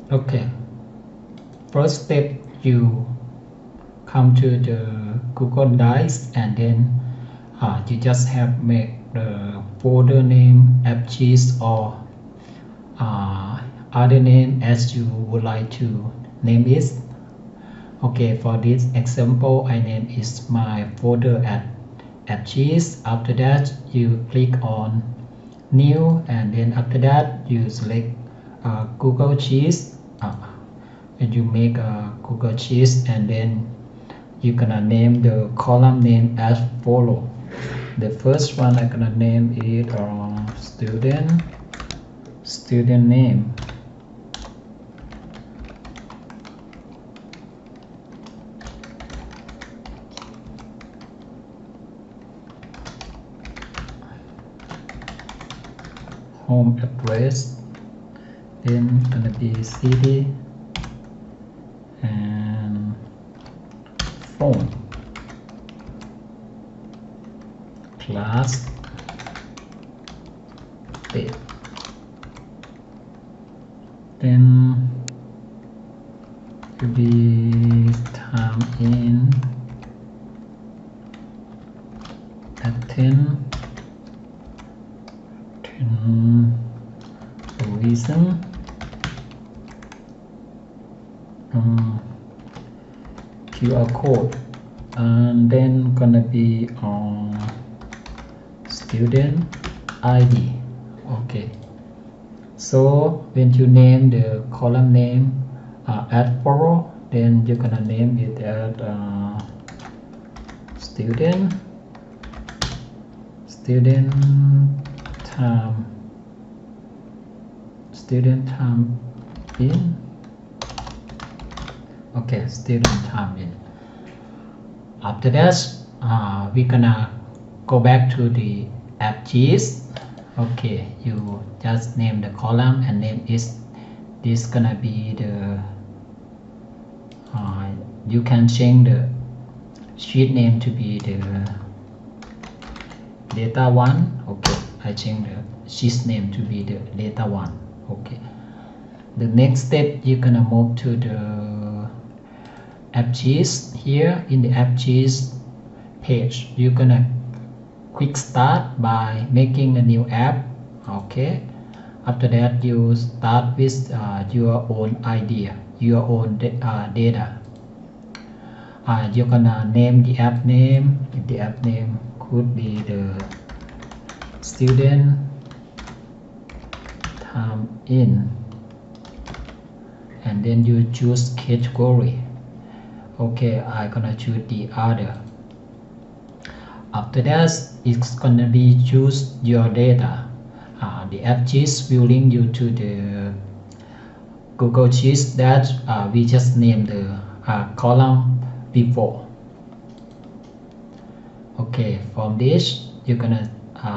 Okay, first step, you come to the Google Drive, and then you just have make the folder name Appsheet or other name as you would like to name it. Okay, for this example, I name is my folder at Appsheet. After that, you click on new, and then after that you select Google Sheets. And you make a Google Sheets, and then you're gonna name the column name as follow. The first one I'm gonna name it student name. Home address, then gonna be city and phone. Class, date. Then will be time in at 10 reason. QR code, and then gonna be on student ID. Okay, so when you name the column name at follow, then you're gonna name it at student time in. Okay, student time in. After that, we're gonna go back to the Appsheet. Okay, you just name the column, and name is this gonna be the you can change the sheet name to be the data 1. Okay, I change the sheet name to be the data 1. Okay, the next step, you're gonna move to the Appsheet. Here in the Appsheet page, you're gonna quick start by making a new app. Okay, after that you start with your own idea, your own data. You're gonna name the app name. The app name could be the student time in, and then you choose category. Okay, I'm gonna choose the other. After that, it's gonna be choose your data. The Appsheet will link you to the Google Sheets that we just named the column before. Okay, from this you're gonna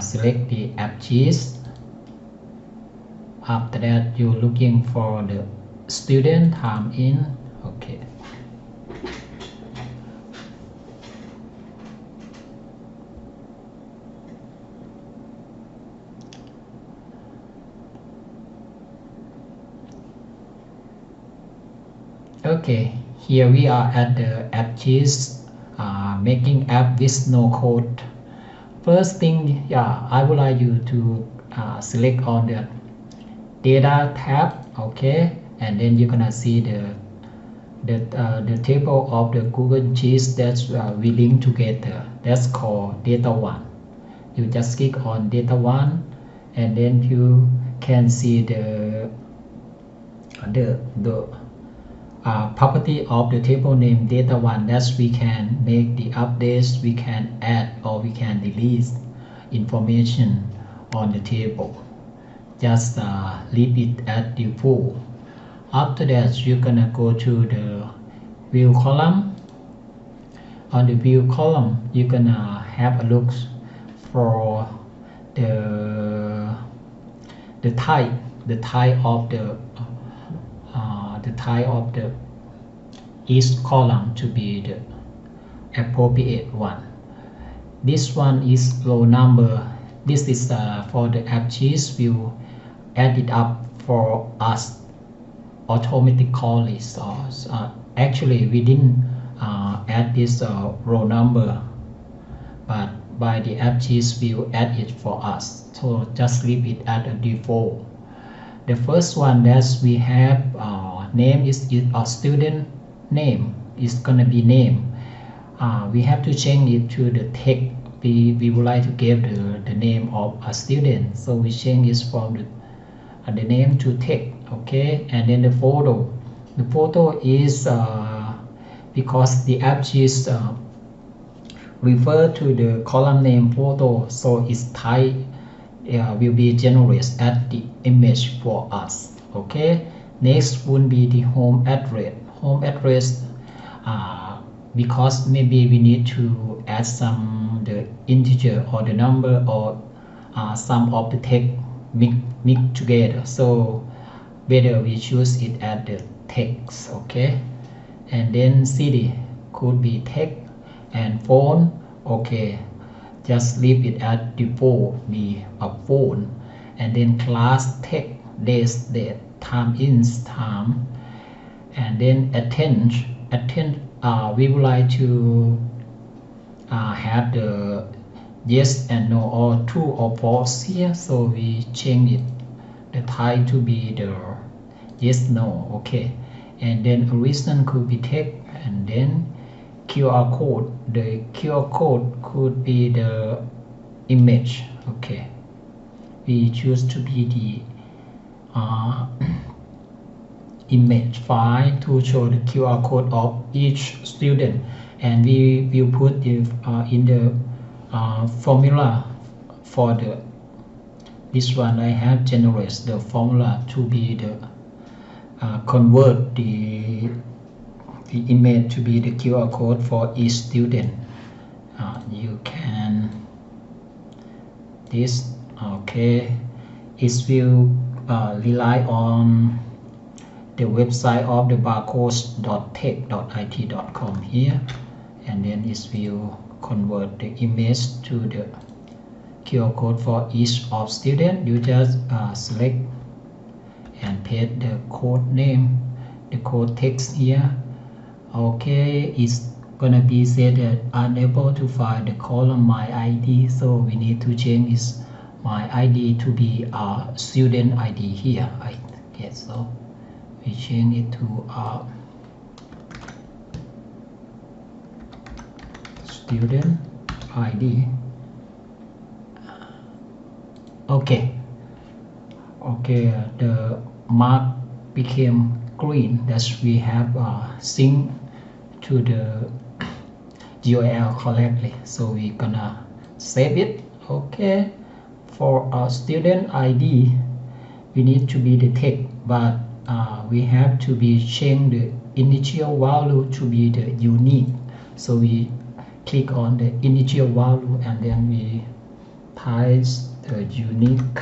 select the Appsheet. After that, you're looking for the student time in. Okay. Okay, here we are at the Appsheet, making app with no code. First thing, I would like you to select on the data tab. Okay, and then you're gonna see the table of the Google Sheets that we link together. That's called data 1. You just click on data 1, and then you can see the property of the table name data 1, that we can make the updates, we can add or we can delete information on the table. Just leave it at default. After that, you're gonna go to the view column. On the view column, you're gonna have a look for the type of the each column to be the appropriate one. This one is row number. This is for the Appsheet will add it up for us. automatically. So actually we didn't add this row number, but by the Appsheet will add it for us. So just leave it at a default. The first one that we have name is a student name is gonna be name. We have to change it to the text. We would like to give the name of a student, so we change it from the name to text. Okay, and then the photo is because the Appsheet refer to the column name photo, so its type will be generated as the image for us. Okay, next would be the home address. Because maybe we need to add some the integer or the number or some of the text mix together, so better we choose it as the text. Okay, and then city could be text, and phone, okay, just leave it at default, be a phone. And then class text, days, date, time, ins, time. And then attend, we would like to have the yes and no or true or false here, so we change it the type to be the yes no. Okay, and then reason could be text, and then QR code, the QR code could be the image. Okay, we choose to be the image file to show the QR code of each student, and we will put it in the formula for the this one. I have generated the formula to be the convert the image to be the QR code for each student. You can this. Okay, it will rely on the website of the barcodes.tech.it.com here, and then it will convert the image to the QR code for each of student. You just select and paste the code name, the code text here. Okay, it's gonna be said that unable to find the column my ID, so we need to change this my ID to be a student ID here. I guess so. We change it to student ID. Okay, the mark became green, that we have synced to the URL correctly, so we're gonna save it. Okay, for our student ID we need to be the text, but we have to be change the initial value to be the unique, so we click on the initial value and then we type the unique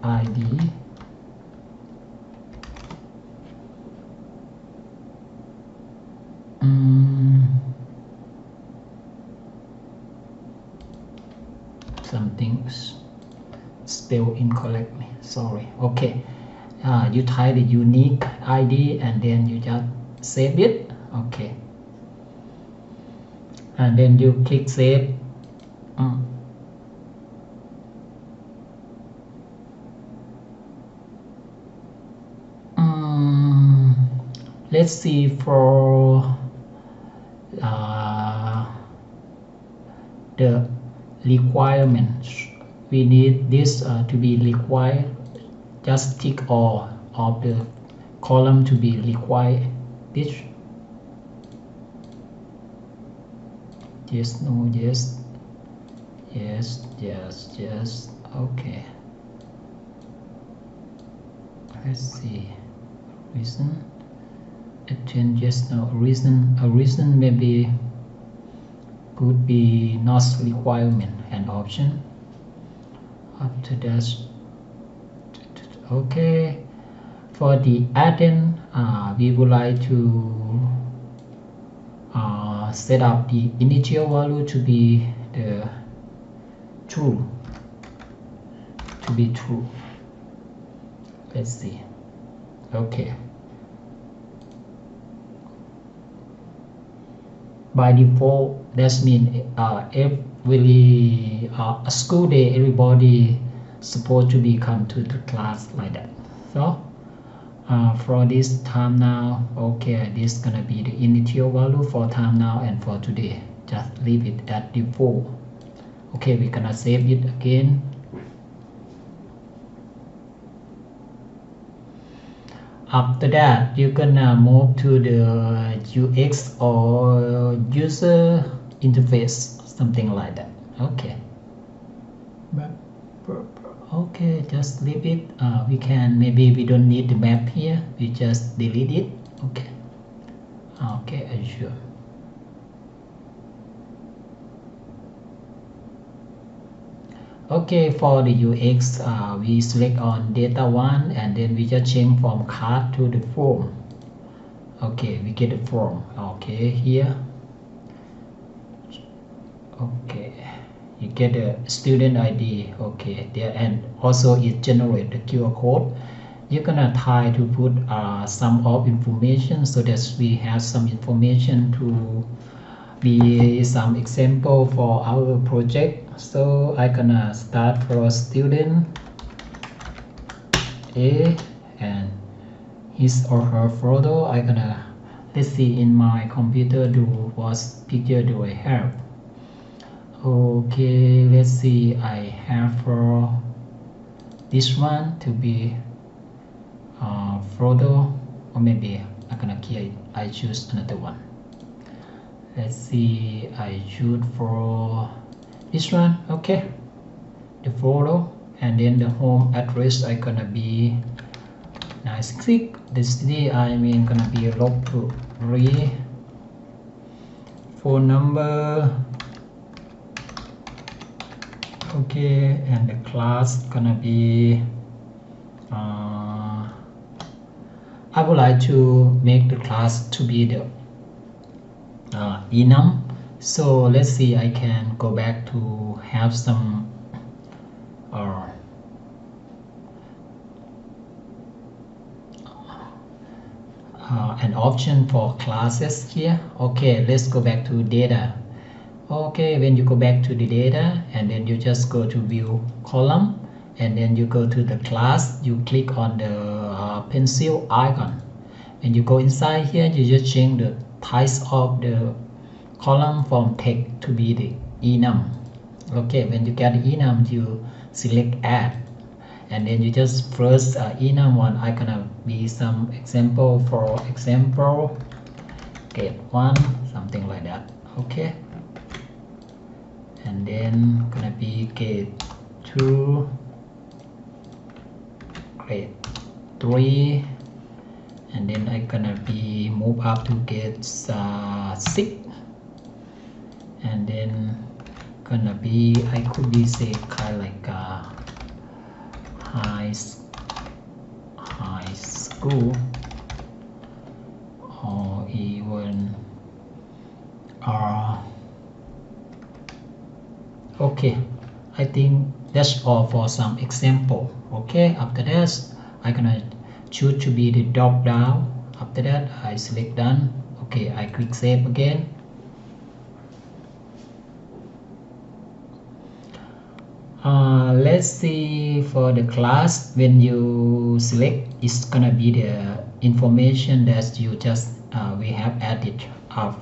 ID. Something's spelled incorrectly, sorry. Okay, you type the unique ID and then you just save it. Okay, and then you click save. Let's see for the requirements. We need this to be required. Just tick all of the column to be required. This yes, no, yes, yes, yes, yes. Okay, let's see. Reason, attend, yes, no. A reason maybe could be not requirement and option. After that, okay, for the add-in, we would like to set up the initial value to be the true to be true. Let's see. Okay, by default that means every a school day everybody supposed to be come to the class like that. So for this time now, okay, this gonna be the initial value for time now and for today. Just leave it at default. Okay, we're gonna save it again. After that, you're gonna move to the UX or user interface, something like that. Okay. Okay, just leave it. We can, maybe we don't need the map here. We just delete it. Okay. Okay, sure. Okay, for the UX, we select on data one and then we just change from card to the form. Okay, we get the form. Okay, here. Okay, you get the student ID. Okay, there, and also it generates the QR code. You're gonna try to put some of information so that we have some information to be some example for our project. So I gonna start for student A and his or her photo. I gonna, let's see in my computer do what picture do I have. Okay, let's see, I have for this one to be photo, or maybe I'm gonna create, I choose another one. Let's see, I choose for this one. Okay, the photo, and then the home address I gonna be 966. The city I mean gonna be log to 3. Phone number. Okay, and the class gonna be I would like to make the class to be the enum. So let's see, I can go back to have some an option for classes here. Okay, let's go back to data. Okay, when you go back to the data and then you just go to view column and then you go to the class, you click on the pencil icon. When you go inside here, you just change the type of the column from text to be the enum. Okay, when you get the enum, you select add and then you just first enum one. I gonna be some example, for example grade 1, something like that. Okay, and then gonna be grade 2, grade 3, and then I gonna be move up to grade 6, and then gonna be, I could be say kind of like high school, or even okay, I think that's all for some example. Okay, after that I gonna choose to be the drop down. After that I select done. Okay, I click save again. Let's see, for the class, when you select, it's gonna be the information that you just we have added.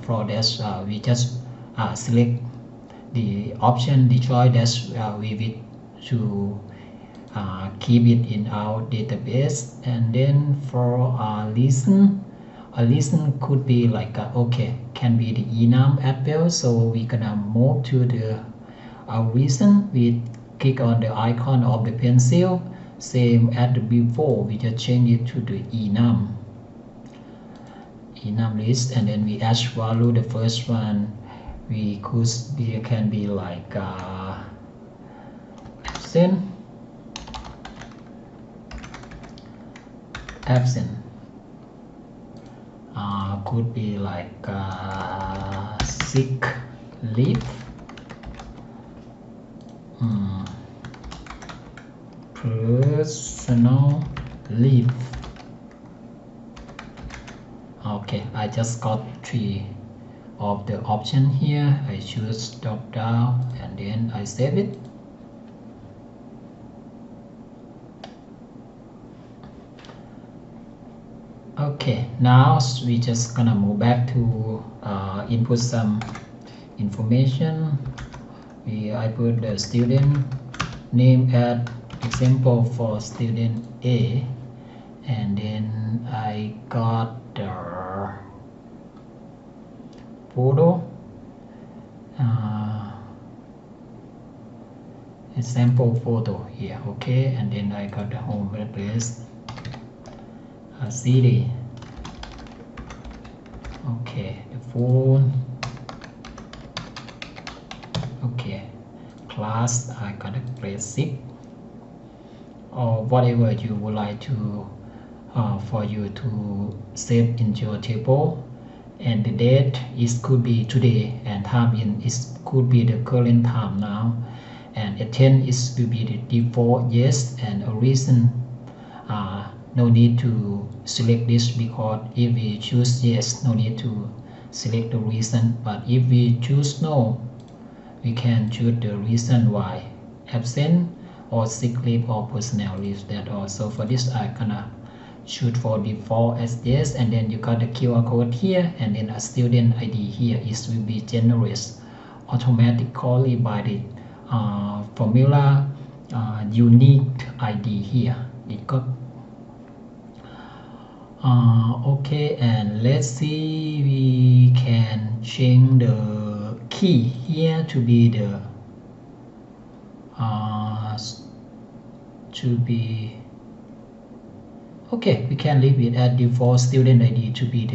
For this we just select the option, the choice that we wish to keep it in our database. And then for a listen could be like okay, can be the enum as well. So we're gonna move to the reason. We click on the icon of the pencil, same as the before, we just change it to the enum list, and then we add value. The first one we could be, can be like absent, could be like sick leave, personal leave. Okay, I just got 3 of the option here. I choose drop down and then I save it. Okay, now we just gonna move back to input some information. I put the student name at example for student A, and then I got the photo, example photo here. Okay, and then I got the home address, city. Okay, the phone. Okay, class, I got a grade 6 or whatever you would like to for you to save in your table. And the date is could be today, and time in is could be the current time now, and attend is will be the default yes, and a reason no need to select this, because if we choose yes, no need to select the reason. But if we choose no, we can choose the reason why, absent or sick leave or personal leave. That also for this I gonna choose for default as yes, and then you got the QR code here, and then a student ID here is will be generated automatically by the formula unique ID here. It got okay, and let's see, we can change the key here to be the okay, we can leave it at default student ID to be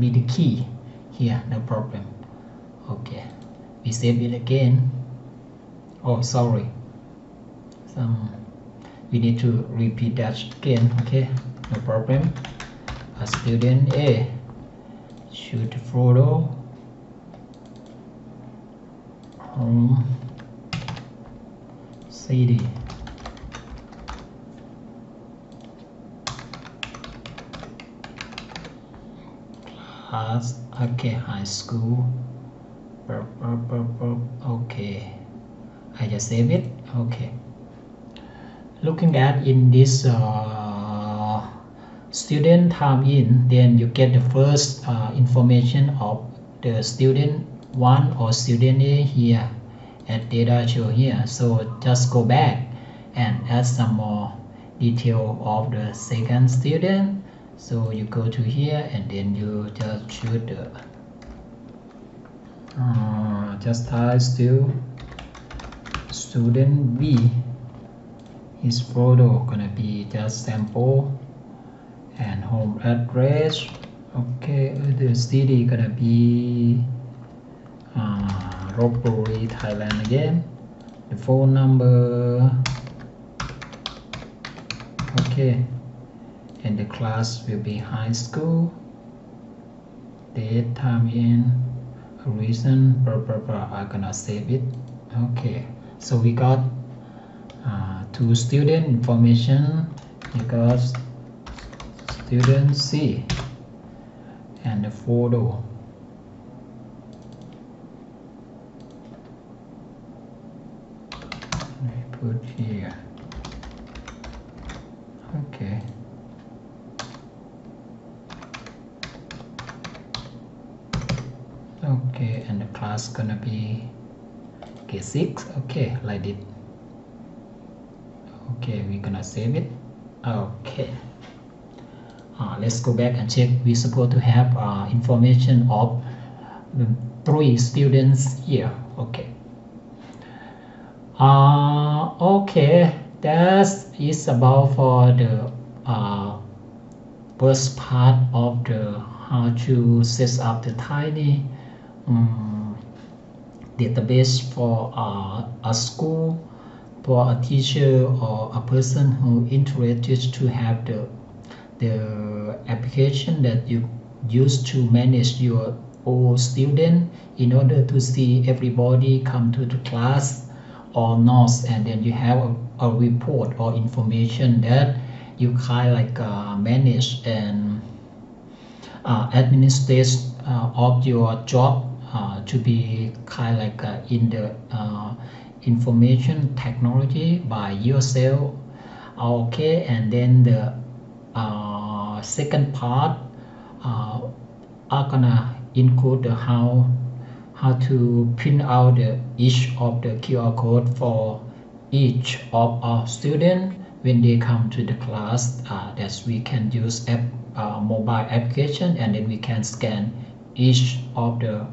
the key here, no problem. Okay, we save it again. Oh, sorry, we need to repeat that again. Okay, no problem. A student A, shoot photo, home, city, class. Okay, high school. Okay, I just save it. Okay, looking at in this student time in, then you get the first information of the student 1 or student A here at data show here. So just go back and add some more detail of the second student. So you go to here and then you just choose the just type still student B. His photo gonna be just sample, and home address. Okay, the city gonna be Robbery, Thailand again. The phone number. Okay, and the class will be high school. Date, time in, a reason, I'm gonna save it. Okay, so we got 2 student information. We got student C and the photo. I put here. Okay. Okay, and the class gonna be grade 6. Okay, like it. Okay, we're gonna save it. Okay. Let's go back and check. We're supposed to have information of the 3 students here. Okay. Okay, that is about for the first part of the how to set up the tiny database for a school, for a teacher or a person who interested to have the application that you use to manage your all student in order to see everybody come to the class or not, and then you have a report or information that you kind like manage and administrate of your job to be kind like in the information technology by yourself. Okay, and then the second part are gonna include the how to print out each of the QR code for each of our students when they come to the class, that we can use mobile application, and then we can scan each of the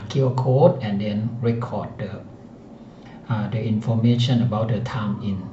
QR code and then record the information about the time in.